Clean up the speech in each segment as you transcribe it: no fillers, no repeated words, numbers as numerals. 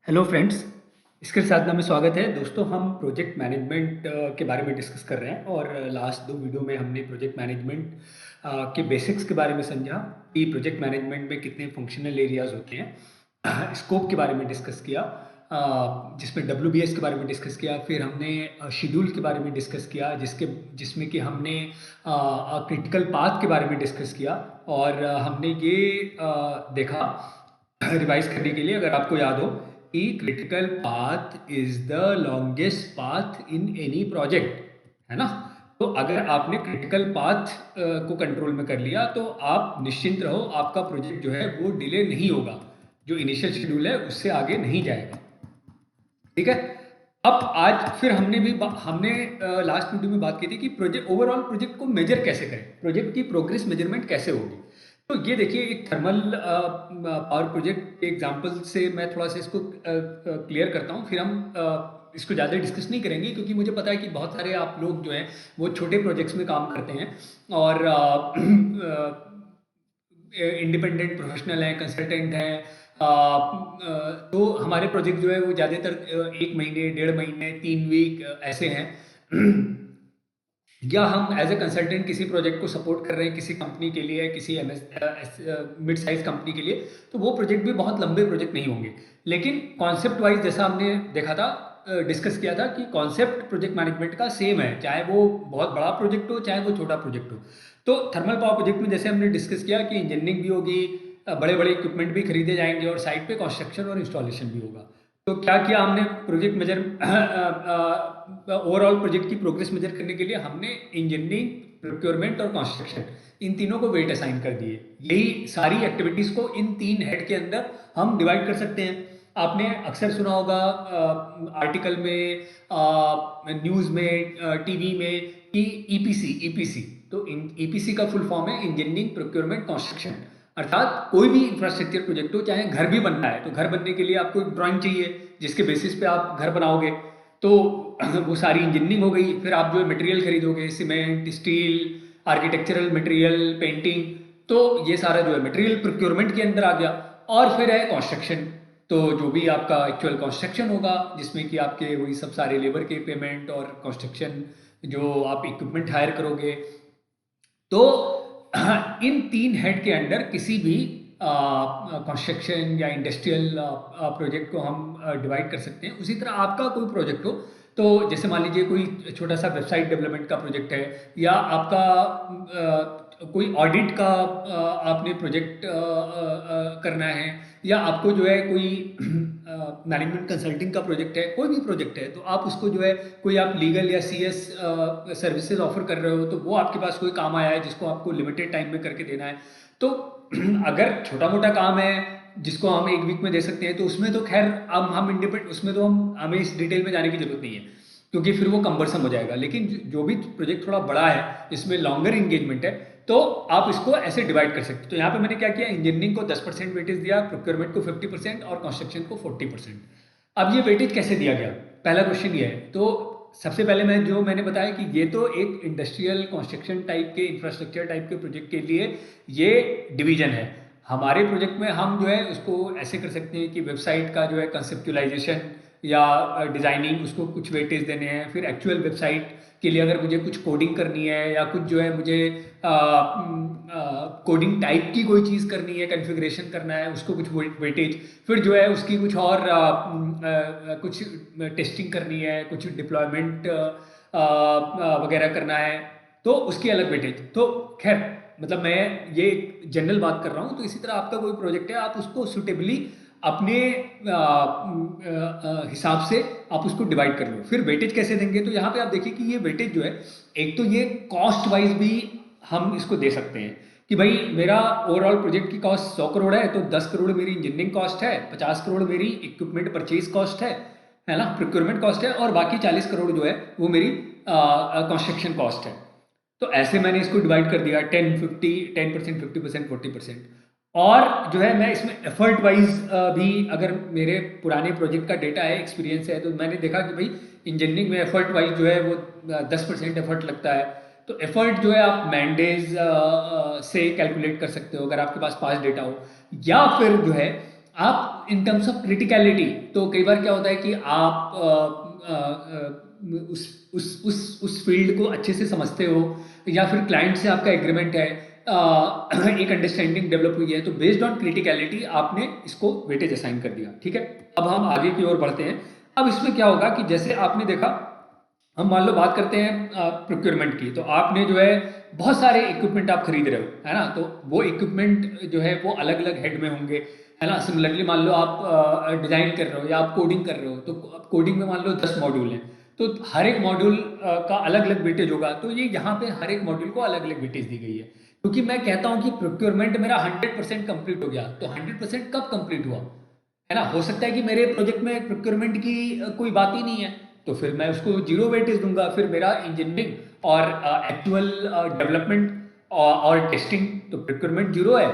Hello friends, इसके साथ में स्वागत है। दोस्तों, हम प्रोजेक्ट मैनेजमेंट के बारे में डिस्कस कर रहे हैं और लास्ट दो वीडियो में हमने प्रोजेक्ट मैनेजमेंट के बेसिक्स के बारे में समझा कि प्रोजेक्ट मैनेजमेंट में कितने फंक्शनल एरियाज होते हैं। स्कोप के बारे में डिस्कस किया, जिसमें डब्ल्यूबीएस के बारे में डिस्कस किया। फिर हमने शेड्यूल के बारे में डिस्कस किया, जिसमें कि हमने क्रिटिकल पाथ के बारे में डिस्कस किया। और हमने ये देखा रिवाइज करने के लिए, अगर आपको याद हो, कि critical path is the longest path in any project, है ना। तो अगर आपने क्रिटिकल पाथ को कंट्रोल में कर लिया तो आप निश्चिंत रहो, आपका प्रोजेक्ट जो है वो डिले नहीं होगा, जो इनिशियल शेड्यूल है उससे आगे नहीं जाएगा। ठीक है। अब आज फिर हमने लास्ट वीडियो में बात की थी कि प्रोजेक्ट ओवरऑल प्रोजेक्ट को मेजर कैसे करें, प्रोजेक्ट की प्रोग्रेस मेजरमेंट कैसे होगी। तो ये देखिए, एक थर्मल पावर प्रोजेक्ट के एग्जांपल से मैं थोड़ा सा इसको क्लियर करता हूँ। फिर हम इसको ज़्यादा डिस्कस नहीं करेंगे, क्योंकि मुझे पता है कि बहुत सारे आप लोग जो हैं वो छोटे प्रोजेक्ट्स में काम करते हैं और इंडिपेंडेंट प्रोफेशनल हैं, कंसल्टेंट हैं। तो हमारे प्रोजेक्ट जो है वो ज़्यादातर 1 महीने, 1.5 महीने, 3 वीक ऐसे हैं। या हम एज ए कंसल्टेंट किसी प्रोजेक्ट को सपोर्ट कर रहे हैं किसी कंपनी के लिए, किसी मिड साइज कंपनी के लिए, तो वो प्रोजेक्ट भी बहुत लंबे प्रोजेक्ट नहीं होंगे। लेकिन कॉन्सेप्ट वाइज जैसा हमने देखा था, डिस्कस किया था कि कॉन्सेप्ट प्रोजेक्ट मैनेजमेंट का सेम है, चाहे वो बहुत बड़ा प्रोजेक्ट हो चाहे वो छोटा प्रोजेक्ट हो। तो थर्मल पावर प्रोजेक्ट में जैसे हमने डिस्कस किया कि इंजीनियरिंग भी होगी, बड़े बड़े इक्विपमेंट भी खरीदे जाएंगे और साइट पे कंस्ट्रक्शन और इंस्टॉलेशन भी होगा। तो क्या किया हमने प्रोजेक्ट मेजर ओवरऑल प्रोजेक्ट की प्रोग्रेस मेजर करने के लिए हमने इंजीनियरिंग, प्रोक्योरमेंट और कंस्ट्रक्शन, इन तीनों को वेट असाइन कर दिए। यही सारी एक्टिविटीज को इन 3 हेड के अंदर हम डिवाइड कर सकते हैं। आपने अक्सर सुना होगा आर्टिकल में, न्यूज़ में, टीवी में, कि ईपीसी। तो ईपीसी का फुल फॉर्म है इंजीनियरिंग, प्रोक्योरमेंट, कंस्ट्रक्शन। अर्थात कोई भी इंफ्रास्ट्रक्चर प्रोजेक्ट हो, चाहे घर भी बनना है, तो घर बनने के लिए आपको एक ड्राइंग चाहिए जिसके बेसिस पे आप घर बनाओगे, तो वो सारी इंजीनियरिंग हो गई। फिर आप जो है मटेरियल खरीदोगे, cement, steel, architectural material, painting, तो ये सारा जो है मटेरियल प्रोक्योरमेंट के अंदर आ गया। और फिर है कंस्ट्रक्शन, तो जो भी आपका एक्चुअल कंस्ट्रक्शन होगा, जिसमें कि आपके वही सब सारे लेबर के पेमेंट और कंस्ट्रक्शन, जो आप इक्विपमेंट हायर करोगे। तो इन 3 हेड के अंडर किसी भी कंस्ट्रक्शन या इंडस्ट्रियल प्रोजेक्ट को हम डिवाइड कर सकते हैं। उसी तरह आपका कोई प्रोजेक्ट हो, तो जैसे मान लीजिए कोई छोटा सा वेबसाइट डेवलपमेंट का प्रोजेक्ट है, या आपका कोई ऑडिट का आपने प्रोजेक्ट करना है, या आपको जो है कोई मैनेजमेंट कंसल्टिंग का प्रोजेक्ट है, कोई भी प्रोजेक्ट है, तो आप उसको जो है, कोई आप लीगल या सीएस सर्विसेज ऑफर कर रहे हो, तो वो आपके पास कोई काम आया है जिसको आपको लिमिटेड टाइम में करके देना है। तो अगर छोटा मोटा काम है जिसको हम 1 वीक में दे सकते हैं, तो उसमें तो खैर हम इंडिपेंडेंट, उसमें तो हमें इस डिटेल में जाने की जरूरत नहीं है, क्योंकि फिर वो कम्बरसम हो जाएगा। लेकिन जो भी प्रोजेक्ट थोड़ा बड़ा है, इसमें लॉन्गर इंगेजमेंट है, तो आप इसको ऐसे डिवाइड कर सकते हो। तो यहाँ पे मैंने क्या किया, इंजीनियरिंग को 10% वेटेज दिया, प्रोक्योरमेंट को 50% और कंस्ट्रक्शन को 40%। अब ये वेटेज कैसे दिया गया, पहला क्वेश्चन ये है। तो सबसे पहले मैंने बताया कि ये तो एक इंडस्ट्रियल कंस्ट्रक्शन टाइप के, इंफ्रास्ट्रक्चर टाइप के प्रोजेक्ट के लिए ये डिवीजन है। हमारे प्रोजेक्ट में हम जो है उसको ऐसे कर सकते हैं कि वेबसाइट का जो है कंसेप्चुलाइजेशन या डिज़ाइनिंग, उसको कुछ वेटेज देने हैं। फिर एक्चुअल वेबसाइट के लिए अगर मुझे कुछ कोडिंग करनी है, या कुछ जो है मुझे कोडिंग टाइप की कोई चीज़ करनी है, कॉन्फ़िगरेशन करना है, उसको कुछ वेटेज। फिर जो है उसकी कुछ और कुछ टेस्टिंग करनी है, कुछ डिप्लॉयमेंट वगैरह करना है, तो उसकी अलग वेटेज। तो खैर, मतलब मैं ये जनरल बात कर रहा हूँ। तो इसी तरह आपका कोई प्रोजेक्ट है, आप उसको सुटेबली अपने हिसाब से आप उसको डिवाइड कर लो। फिर वेटेज कैसे देंगे, तो यहाँ पे आप देखिए कि ये वेटेज जो है, एक तो ये कॉस्ट वाइज भी हम इसको दे सकते हैं कि भाई मेरा ओवरऑल प्रोजेक्ट की कॉस्ट 100 करोड़ है, तो 10 करोड़ मेरी इंजीनियरिंग कॉस्ट है, 50 करोड़ मेरी इक्विपमेंट परचेज कॉस्ट है ना, प्रोक्योरमेंट कॉस्ट है, और बाकी 40 करोड़ जो है वो मेरी कंस्ट्रक्शन कॉस्ट है। तो ऐसे मैंने इसको डिवाइड कर दिया 10%, 50%, 40%। और जो है मैं इसमें एफर्ट वाइज भी, अगर मेरे पुराने प्रोजेक्ट का डेटा है, एक्सपीरियंस है, तो मैंने देखा कि भाई इंजीनियरिंग में एफर्ट वाइज जो है वो 10% एफर्ट लगता है। तो एफर्ट जो है आप मैंडेज से कैलकुलेट कर सकते हो, अगर आपके पास पास डेटा हो। या फिर जो है आप इन टर्म्स ऑफ क्रिटिकलिटी, तो कई बार क्या होता है कि आप उस फील्ड को अच्छे से समझते हो, या फिर क्लाइंट से आपका एग्रीमेंट है, एक अंडरस्टैंडिंग डेवलप हुई है, तो बेस्ड ऑन क्रिटिकलिटी आपने इसको वेटेज असाइन कर दिया। ठीक है, अब हम आगे की ओर बढ़ते हैं। अब इसमें क्या होगा कि जैसे आपने देखा, हम मान लो बात करते हैं प्रोक्योरमेंट की, तो आपने जो है बहुत सारे इक्विपमेंट आप खरीद रहे हो, है ना, तो वो इक्विपमेंट जो है वो अलग अलग हेड में होंगे, है ना। सिमिलरली मान लो आप डिजाइन कर रहे हो या आप कोडिंग कर रहे हो, तो कोडिंग में मान लो 10 मॉड्यूल हैं, तो हर एक मॉड्यूल का अलग अलग वेटेज होगा। तो ये यहाँ पे हर एक मॉड्यूल को अलग अलग वेटेज दी गई है, क्योंकि मैं कहता हूँ कि प्रोक्योरमेंट मेरा 100% कंप्लीट हो गया, तो 100% कब कंप्लीट हुआ, है ना। हो सकता है कि मेरे प्रोजेक्ट में प्रोक्योरमेंट की कोई बात ही नहीं है, तो फिर मैं उसको जीरो वेटेज दूंगा। फिर मेरा इंजीनियरिंग और एक्चुअल डेवलपमेंट और टेस्टिंग, तो प्रोक्योरमेंट जीरो है।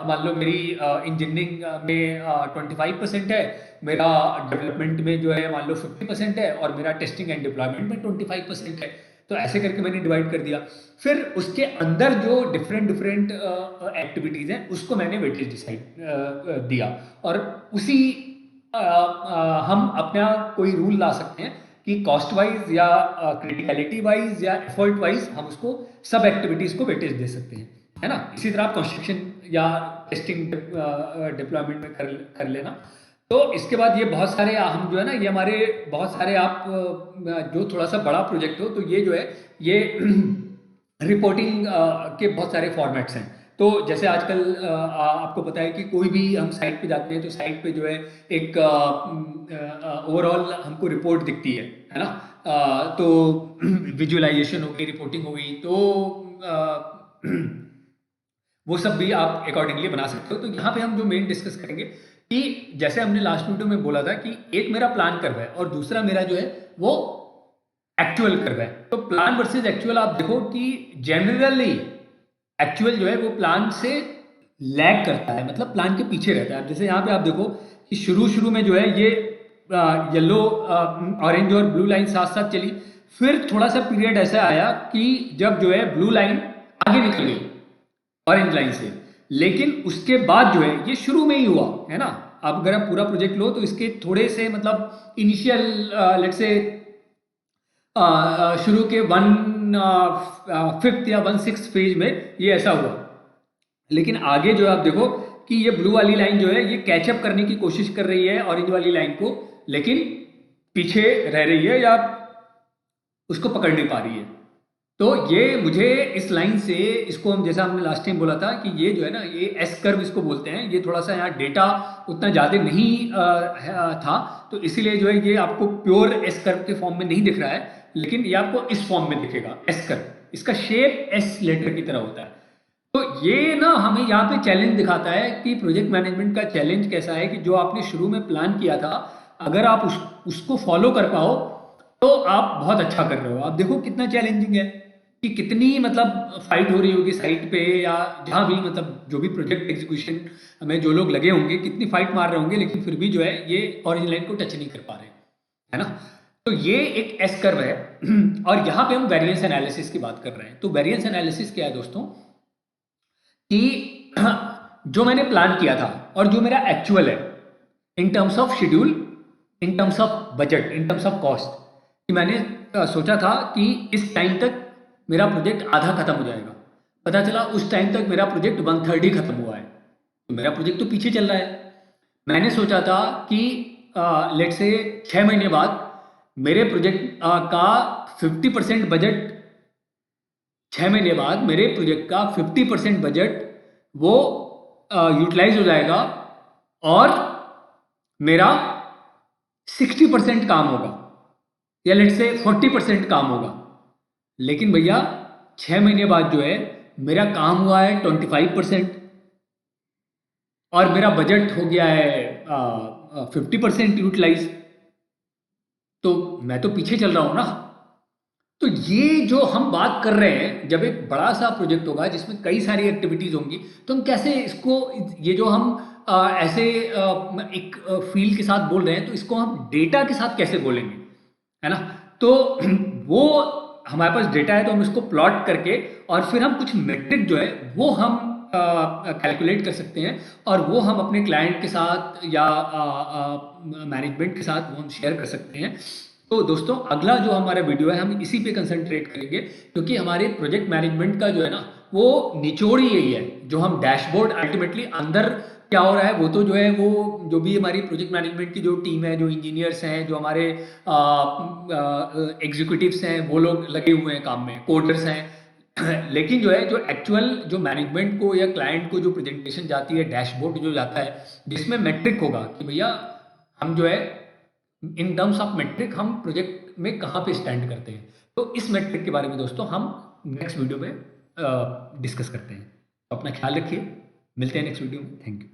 मान लो मेरी इंजीनियरिंग में 25% है, मेरा डेवलपमेंट में जो है मान लो 50% है, और मेरा टेस्टिंग एंड डिप्लॉयमेंट में 25% है। तो ऐसे करके मैंने डिवाइड कर दिया। फिर उसके अंदर जो डिफरेंट डिफरेंट एक्टिविटीज हैं उसको मैंने वेटेज डिसाइड दिया, और उसी हम अपना कोई रूल ला सकते हैं कि कॉस्ट वाइज या क्रिटिकलिटी वाइज या एफर्ट वाइज हम उसको सब एक्टिविटीज को वेटेज दे सकते हैं, है ना। इसी तरह आप कंस्ट्रक्शन या टेस्टिंग डिप्लॉयमेंट में कर लेना। तो इसके बाद ये बहुत सारे हम जो है ना, ये हमारे बहुत सारे आप जो थोड़ा सा बड़ा प्रोजेक्ट हो, तो ये जो है ये रिपोर्टिंग के बहुत सारे फॉर्मेट्स हैं। तो जैसे आजकल आपको पता है कि कोई भी हम साइट पे जाते हैं, तो साइट पे जो है एक ओवरऑल हमको रिपोर्ट दिखती है ना। तो विजुअलाइजेशन हो गई, रिपोर्टिंग हो गई, तो वो सब भी आप अकॉर्डिंगली बना सकते हो। तो यहाँ पे हम जो मेन डिस्कस करेंगे कि जैसे हमने लास्ट वीडियो में बोला था कि एक मेरा प्लान कर्व है और दूसरा मेरा जो है वो एक्चुअल कर्व है। तो प्लान वर्सेस एक्चुअल आप देखो कि जनरली एक्चुअल जो है वो प्लान से लैग करता है, मतलब प्लान के पीछे रहता है। जैसे यहाँ पे आप देखो कि शुरू में जो है ये येलो ऑरेंज और ब्लू लाइन साथ साथ चली, फिर थोड़ा सा पीरियड ऐसा आया कि जब जो है ब्लू लाइन आगे निकल गई ऑरेंज लाइन से, लेकिन उसके बाद जो है ये शुरू में ही हुआ, है ना। अब अगर आप पूरा प्रोजेक्ट लो तो इसके थोड़े से मतलब इनिशियल लेट से शुरू के 1/5 या 1/6 फेज में ये ऐसा हुआ, लेकिन आगे जो आप देखो कि ये ब्लू वाली लाइन जो है ये कैचअप करने की कोशिश कर रही है ऑरेंज वाली लाइन को, लेकिन पीछे रह रही है या उसको पकड़ नहीं पा रही है। तो ये मुझे इस लाइन से, इसको हम जैसा हमने लास्ट टाइम बोला था कि ये जो है ना, ये एस कर्व इसको बोलते हैं, ये थोड़ा सा यहाँ डेटा उतना ज़्यादा नहीं था, तो इसीलिए जो है ये आपको प्योर एस कर्व के फॉर्म में नहीं दिख रहा है, लेकिन ये आपको इस फॉर्म में दिखेगा एस कर्व। इसका शेप एस लेटर की तरह होता है। तो ये ना हमें यहाँ पे चैलेंज दिखाता है कि प्रोजेक्ट मैनेजमेंट का चैलेंज कैसा है कि जो आपने शुरू में प्लान किया था, अगर आप उसको फॉलो कर पाओ तो आप बहुत अच्छा कर रहे हो। आप देखो कितना चैलेंजिंग है कि कितनी मतलब फाइट हो रही होगी साइट पे या जहाँ भी, मतलब जो भी प्रोजेक्ट एग्जीक्यूशन में जो लोग लगे होंगे कितनी फाइट मार रहे होंगे, लेकिन फिर भी जो है ये ऑरिजिन लाइन को टच नहीं कर पा रहे, है ना। तो ये एक एस कर्व है और यहाँ पे हम वेरिएंस एनालिसिस की बात कर रहे हैं। तो वेरिएंस एनालिसिस क्या है दोस्तों, कि जो मैंने प्लान किया था और जो मेरा एक्चुअल है in terms of schedule, in terms of budget, in terms of cost, कि मैंने सोचा था कि इस टाइम तक मेरा प्रोजेक्ट आधा खत्म हो जाएगा, पता चला उस टाइम तक मेरा प्रोजेक्ट 1/3 ही खत्म हुआ है, तो मेरा प्रोजेक्ट तो पीछे चल रहा है। मैंने सोचा था कि लेट से 6 महीने बाद मेरे प्रोजेक्ट का 50% बजट, 6 महीने बाद मेरे प्रोजेक्ट का 50% बजट वो यूटिलाइज हो जाएगा और मेरा 60% काम होगा, या लेट से 40% काम होगा। लेकिन भैया 6 महीने बाद जो है मेरा काम हुआ है 25% और मेरा बजट हो गया है 50% यूटिलाइज, तो मैं तो पीछे चल रहा हूं ना। तो ये जो हम बात कर रहे हैं, जब एक बड़ा सा प्रोजेक्ट होगा जिसमें कई सारी एक्टिविटीज होंगी, तो हम कैसे इसको, ये जो हम ऐसे एक फील्ड के साथ बोल रहे हैं, तो इसको हम डेटा के साथ कैसे बोलेंगे, है ना। तो वो हमारे पास डेटा है तो हम इसको प्लॉट करके और फिर हम कुछ मेट्रिक जो है वो हम कैलकुलेट कर सकते हैं और वो हम अपने क्लाइंट के साथ या मैनेजमेंट के साथ वो हम शेयर कर सकते हैं। तो दोस्तों अगला जो हमारा वीडियो है हम इसी पे कंसंट्रेट करेंगे, क्योंकि हमारे प्रोजेक्ट मैनेजमेंट का जो है ना वो निचोड़ ही यही है। जो हम डैशबोर्ड अल्टीमेटली अंदर क्या हो रहा है वो तो जो है वो जो भी हमारी प्रोजेक्ट मैनेजमेंट की जो टीम है, जो इंजीनियर्स हैं, जो हमारे एग्जीक्यूटिव्स हैं, वो लोग लगे हुए हैं काम में, कोडर्स हैं। लेकिन जो है जो एक्चुअल जो मैनेजमेंट को या क्लाइंट को जो प्रेजेंटेशन जाती है, डैशबोर्ड जो जाता है जिसमें मेट्रिक होगा कि भैया हम जो है इन टर्म्स ऑफ मेट्रिक हम प्रोजेक्ट में कहाँ पे स्टैंड करते हैं। तो इस मेट्रिक के बारे में दोस्तों हम नेक्स्ट वीडियो में डिस्कस करते हैं। तो अपना ख्याल रखिए, मिलते हैं नेक्स्ट वीडियो में। Thank you.